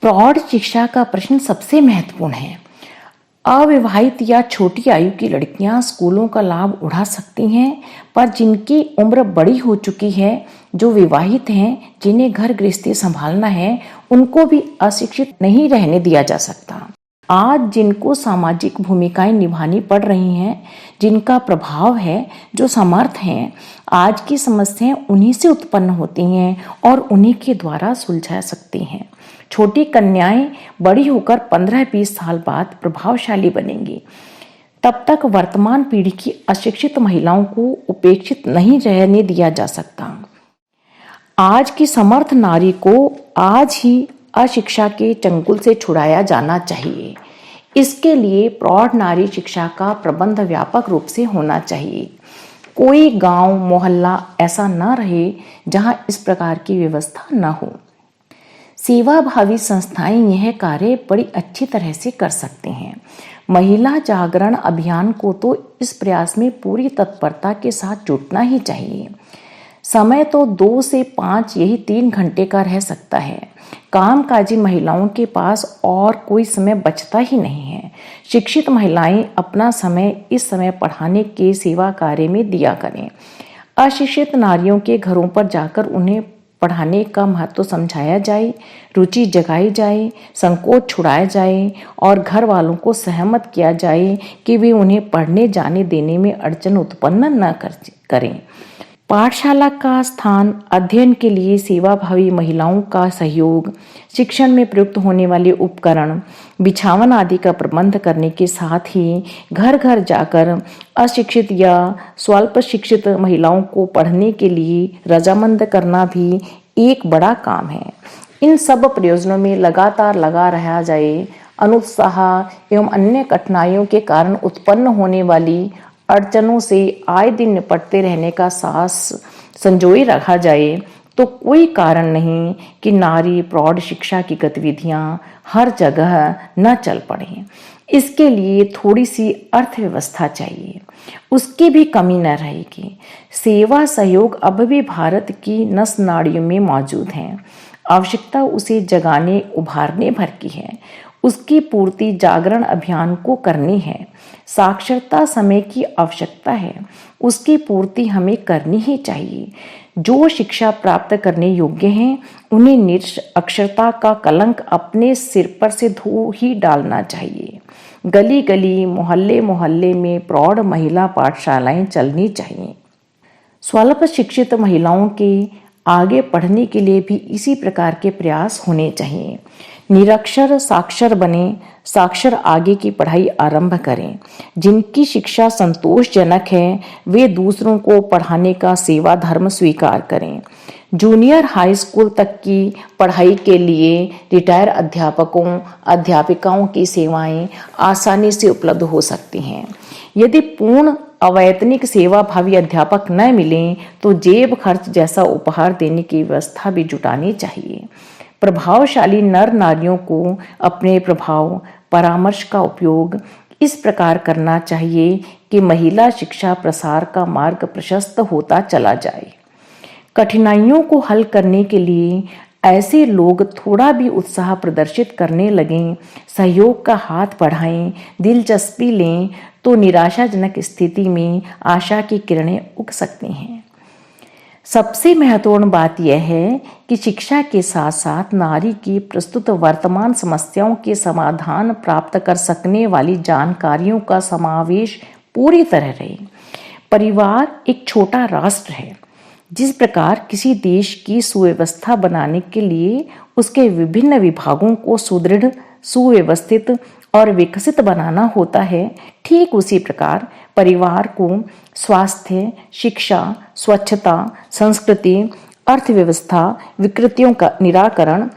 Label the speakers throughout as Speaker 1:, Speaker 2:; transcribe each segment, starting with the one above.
Speaker 1: प्रौढ़ शिक्षा का प्रश्न सबसे महत्वपूर्ण है। अविवाहित या छोटी आयु की लड़कियां स्कूलों का लाभ उठा सकती हैं, पर जिनकी उम्र बड़ी हो चुकी है, जो विवाहित हैं, जिन्हें घर गृहस्थी संभालना है, उनको भी अशिक्षित नहीं रहने दिया जा सकता। आज जिनको सामाजिक भूमिकाएं निभानी पड़ रही हैं, जिनका प्रभाव है, जो समर्थ हैं, आज की समस्याएं उन्हीं से उत्पन्न होती हैं और उन्हीं के द्वारा सुलझा सकती हैं। छोटी कन्याएं बड़ी होकर 15-20 साल बाद प्रभावशाली बनेंगी। तब तक वर्तमान पीढ़ी की अशिक्षित महिलाओं को उपेक्षित नहीं रहने दिया जा सकता। आज की समर्थ नारी को आज ही अशिक्षा के चंगुल से छुड़ाया जाना चाहिए। इसके लिए प्रौढ़ नारी शिक्षा का प्रबंध व्यापक रूप से होना चाहिए। कोई गांव मोहल्ला ऐसा न रहे जहां इस प्रकार की व्यवस्था न हो। सेवाभावी संस्थाएं यह कार्य बड़ी अच्छी तरह से कर सकते हैं। महिला जागरण अभियान को तो इस प्रयास में पूरी तत्परता के साथ जुटना ही चाहिए। समय तो 2 से 5 यही 3 घंटे का रह सकता है। कामकाजी महिलाओं के पास और कोई समय बचता ही नहीं है। शिक्षित महिलाएं अपना समय इस समय पढ़ाने के सेवा कार्य में दिया करें। अशिक्षित नारियों के घरों पर जाकर उन्हें पढ़ाने का महत्व समझाया जाए, रुचि जगाई जाए, संकोच छुड़ाया जाए और घर वालों को सहमत किया जाए कि वे उन्हें पढ़ने जाने देने में अड़चन उत्पन्न न करें। पाठशाला का स्थान, अध्ययन के लिए सेवाभावी महिलाओं का सहयोग, शिक्षण में प्रयुक्त होने वाले उपकरण, बिछावन आदि का प्रबंध करने के साथ ही घर घर जाकर अशिक्षित या स्वल्प शिक्षित महिलाओं को पढ़ने के लिए रजामंद करना भी एक बड़ा काम है। इन सब प्रयोजनों में लगातार लगा रहा जाए। अनुत्साह एवं अन्य कठिनाइयों के कारण उत्पन्न होने वाली अड़चनों से आए दिन निपटते रहने का साहस संजोए रखा जाए तो कोई कारण नहीं कि नारी प्रौढ़ शिक्षा की गतिविधियां हर जगह न चल पड़े। इसके लिए थोड़ी सी अर्थव्यवस्था चाहिए, उसकी भी कमी न रहेगी। सेवा सहयोग अब भी भारत की नस नाड़ियों में मौजूद है। आवश्यकता उसे जगाने उभारने भर की है। उसकी पूर्ति जागरण अभियान को करनी है। साक्षरता समय की आवश्यकता है, उसकी पूर्ति हमें करनी ही चाहिए। जो शिक्षा प्राप्त करने योग्य हैं, उन्हें निरक्षरता का कलंक अपने सिर पर से धो ही डालना चाहिए। गली गली मोहल्ले मोहल्ले में प्रौढ़ महिला पाठशालाएं चलनी चाहिए। स्वल्प शिक्षित महिलाओं के आगे पढ़ने के लिए भी इसी प्रकार के प्रयास होने चाहिए। निरक्षर साक्षर बने, साक्षर आगे की पढ़ाई आरंभ करें। जिनकी शिक्षा संतोषजनक है, वे दूसरों को पढ़ाने का सेवा धर्म स्वीकार करें। जूनियर हाई स्कूल तक की पढ़ाई के लिए रिटायर अध्यापकों अध्यापिकाओं की सेवाएं आसानी से उपलब्ध हो सकती हैं। यदि पूर्ण अवैतनिक सेवाभावी अध्यापक न मिलें तो जेब खर्च जैसा उपहार देने की व्यवस्था भी जुटानी चाहिए। प्रभावशाली नर नारियों को अपने प्रभाव परामर्श का उपयोग इस प्रकार करना चाहिए कि महिला शिक्षा प्रसार का मार्ग प्रशस्त होता चला जाए। कठिनाइयों को हल करने के लिए ऐसे लोग थोड़ा भी उत्साह प्रदर्शित करने लगें, सहयोग का हाथ बढ़ाएं, दिलचस्पी लें तो निराशाजनक स्थिति में आशा की किरणें उग सकती हैं। सबसे महत्वपूर्ण बात यह है कि शिक्षा के साथ साथ नारी की प्रस्तुत वर्तमान समस्याओं के समाधान प्राप्त कर सकने वाली जानकारियों का समावेश पूरी तरह रहे। परिवार एक छोटा राष्ट्र है। जिस प्रकार किसी देश की सुव्यवस्था बनाने के लिए उसके विभिन्न विभागों को सुदृढ़, सुव्यवस्थित और विकसित बनाना होता है, ठीक उसी प्रकार परिवार को स्वास्थ्य, शिक्षा, स्वच्छता, संस्कृति, अर्थव्यवस्था, विकृतियों का निराकरण,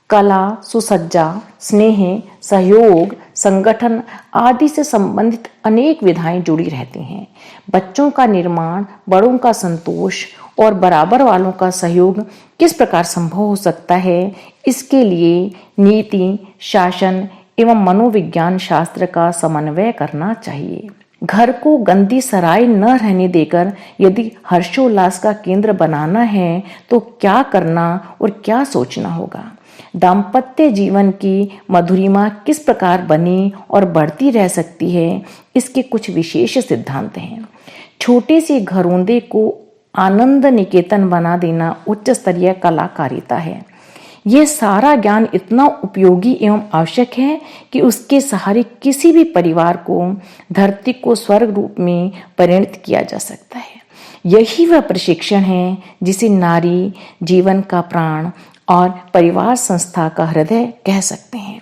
Speaker 1: कला, सुसज्जा, स्नेह, सहयोग, संगठन आदि से संबंधित अनेक विधाएं जुड़ी रहती हैं। बच्चों का निर्माण, बड़ों का संतोष और बराबर वालों का सहयोग किस प्रकार संभव हो सकता है, इसके लिए नीति, शासन एवं मनोविज्ञान शास्त्र का समन्वय करना चाहिए। घर को गंदी सराय न रहने देकर यदि हर्षोल्लास का केंद्र बनाना है तो क्या करना और क्या सोचना होगा। दाम्पत्य जीवन की मधुरिमा किस प्रकार बनी और बढ़ती रह सकती है, इसके कुछ विशेष सिद्धांत हैं। छोटे से घरोंदे को आनंद निकेतन बना देना उच्च स्तरीय कलाकारिता है। यह सारा ज्ञान इतना उपयोगी एवं आवश्यक है कि उसके सहारे किसी भी परिवार को धरती को स्वर्ग रूप में परिणत किया जा सकता है। यही वह प्रशिक्षण है जिसे नारी जीवन का प्राण और परिवार संस्था का हृदय कह सकते हैं।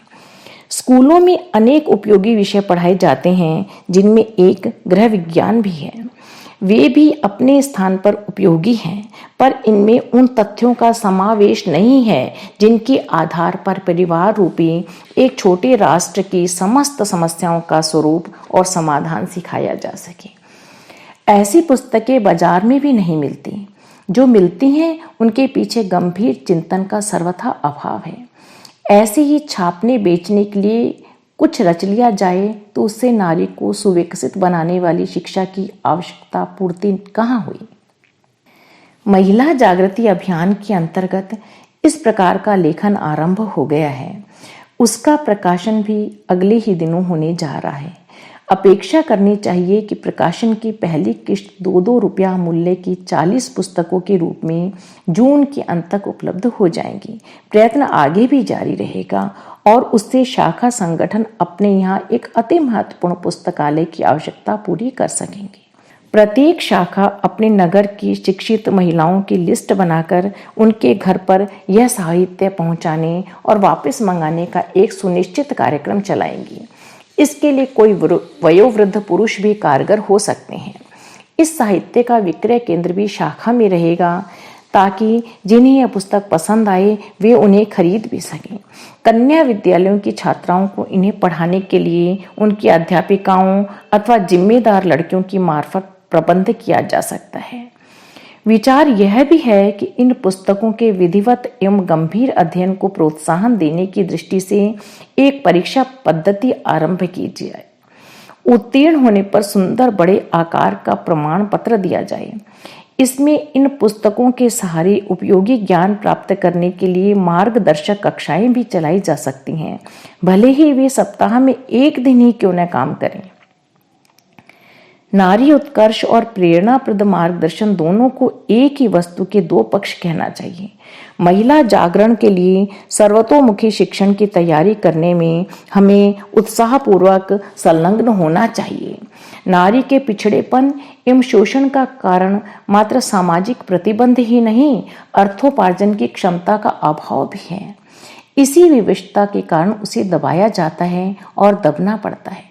Speaker 1: स्कूलों में अनेक उपयोगी विषय पढ़ाए जाते हैं, जिनमें एक गृह विज्ञान भी है। वे भी अपने स्थान पर उपयोगी हैं, पर इनमें उन तथ्यों का समावेश नहीं है जिनके आधार पर परिवार रूपी एक छोटे राष्ट्र की समस्त समस्याओं का स्वरूप और समाधान सिखाया जा सके। ऐसी पुस्तकें बाजार में भी नहीं मिलती। जो मिलती हैं उनके पीछे गंभीर चिंतन का सर्वथा अभाव है। ऐसे ही छापने बेचने के लिए कुछ रच लिया जाए तो उससे नारी को सुविकसित बनाने वाली शिक्षा की आवश्यकता पूर्ति कहाँ हुई। महिला जागृति अभियान के अंतर्गत इस प्रकार का लेखन आरंभ हो गया है। उसका प्रकाशन भी अगले ही दिनों होने जा रहा है। अपेक्षा करनी चाहिए कि प्रकाशन की पहली किश्त 2-2 रुपया मूल्य की 40 पुस्तकों के रूप में जून के अंत तक उपलब्ध हो जाएंगी। प्रयत्न आगे भी जारी रहेगा और उससे शाखा संगठन अपने यहाँ एक अति महत्वपूर्ण पुस्तकालय की आवश्यकता पूरी कर सकेंगे। प्रत्येक शाखा अपने नगर की शिक्षित महिलाओं की लिस्ट बनाकर उनके घर पर यह साहित्य पहुँचाने और वापस मंगाने का एक सुनिश्चित कार्यक्रम चलाएंगी। इसके लिए कोई वयोवृद्ध पुरुष भी कारगर हो सकते हैं। इस साहित्य का विक्रय केंद्र भी शाखा में रहेगा ताकि जिन्हें यह पुस्तक पसंद आए वे उन्हें खरीद भी सकें। कन्या विद्यालयों की छात्राओं को इन्हें पढ़ाने के लिए उनकी अध्यापिकाओं अथवा जिम्मेदार लड़कियों की मार्फत प्रबंध किया जा सकता है। विचार यह भी है कि इन पुस्तकों के विधिवत एवं गंभीर अध्ययन को प्रोत्साहन देने की दृष्टि से एक परीक्षा पद्धति आरंभ की जाए। उत्तीर्ण होने पर सुंदर बड़े आकार का प्रमाण पत्र दिया जाए। इसमें इन पुस्तकों के सहारे उपयोगी ज्ञान प्राप्त करने के लिए मार्गदर्शक कक्षाएं भी चलाई जा सकती हैं, भले ही वे सप्ताह में एक दिन ही क्यों न काम करें। नारी उत्कर्ष और प्रेरणाप्रद मार्गदर्शन दोनों को एक ही वस्तु के दो पक्ष कहना चाहिए। महिला जागरण के लिए सर्वतोमुखी शिक्षण की तैयारी करने में हमें उत्साहपूर्वक संलग्न होना चाहिए। नारी के पिछड़ेपन एवं शोषण का कारण मात्र सामाजिक प्रतिबंध ही नहीं, अर्थोपार्जन की क्षमता का अभाव भी है। इसी विवशता के कारण उसे दबाया जाता है और दबना पड़ता है।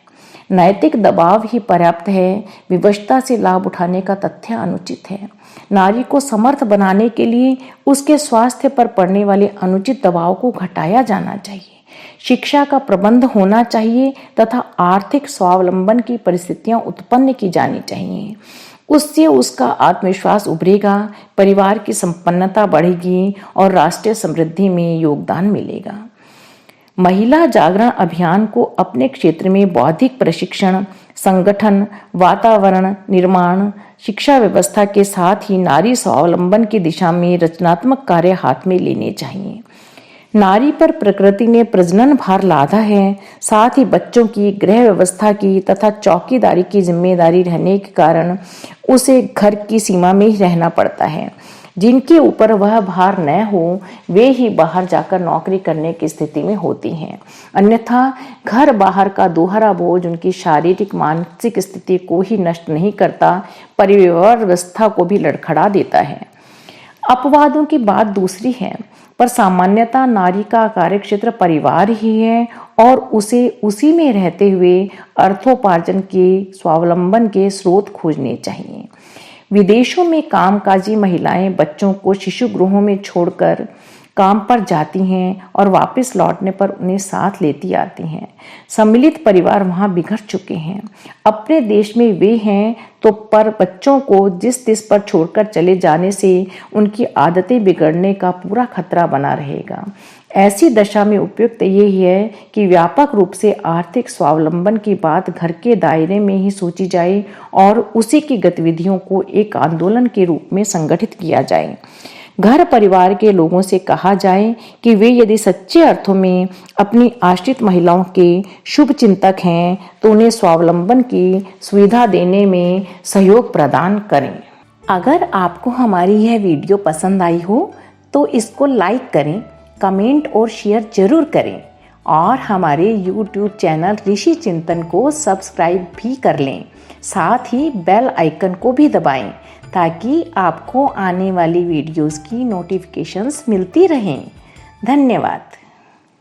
Speaker 1: नैतिक दबाव ही पर्याप्त है, विवशता से लाभ उठाने का तथ्य अनुचित है। नारी को समर्थ बनाने के लिए उसके स्वास्थ्य पर पड़ने वाले अनुचित दबाव को घटाया जाना चाहिए। शिक्षा का प्रबंध होना चाहिए तथा आर्थिक स्वावलंबन की परिस्थितियां उत्पन्न की जानी चाहिए। उससे उसका आत्मविश्वास उभरेगा, परिवार की संपन्नता बढ़ेगी और राष्ट्रीय समृद्धि में योगदान मिलेगा। महिला जागरण अभियान को अपने क्षेत्र में बौद्धिक प्रशिक्षण, संगठन, वातावरण निर्माण, शिक्षा व्यवस्था के साथ ही नारी स्वावलंबन की दिशा में रचनात्मक कार्य हाथ में लेने चाहिए। नारी पर प्रकृति ने प्रजनन भार लादा है, साथ ही बच्चों की, गृह व्यवस्था की तथा चौकीदारी की जिम्मेदारी रहने के कारण उसे घर की सीमा में ही रहना पड़ता है। जिनके ऊपर वह भार न हो वे ही बाहर जाकर नौकरी करने की स्थिति में होती हैं। अन्यथा घर बाहर का दोहरा बोझ उनकी शारीरिक मानसिक स्थिति को ही नष्ट नहीं करता, परिवार व्यवस्था को भी लड़खड़ा देता है। अपवादों की बात दूसरी है, पर सामान्यतः नारी का कार्यक्षेत्र परिवार ही है और उसे उसी में रहते हुए अर्थोपार्जन के स्वावलंबन के स्रोत खोजने चाहिए। विदेशों में कामकाजी महिलाएं बच्चों को शिशु गृहों में छोड़कर काम पर जाती हैं और वापस लौटने पर उन्हें साथ लेती आती हैं। सम्मिलित परिवार वहां बिखर चुके हैं। अपने देश में वे हैं तो पर बच्चों को जिस तिस पर छोड़कर चले जाने से उनकी आदतें बिगड़ने का पूरा खतरा बना रहेगा। ऐसी दशा में उपयुक्त यही है कि व्यापक रूप से आर्थिक स्वावलंबन की बात घर के दायरे में ही सोची जाए और उसी की गतिविधियों को एक आंदोलन के रूप में संगठित किया जाए। घर परिवार के लोगों से कहा जाए कि वे यदि सच्चे अर्थों में अपनी आश्रित महिलाओं के शुभ चिंतक हैं तो उन्हें स्वावलंबन की सुविधा देने में सहयोग प्रदान करें। अगर आपको हमारी यह वीडियो पसंद आई हो तो इसको लाइक करें, कमेंट और शेयर जरूर करें और हमारे YouTube चैनल ऋषि चिंतन को सब्सक्राइब भी कर लें। साथ ही बेल आइकन को भी दबाएं ताकि आपको आने वाली वीडियोस की नोटिफिकेशंस मिलती रहें। धन्यवाद।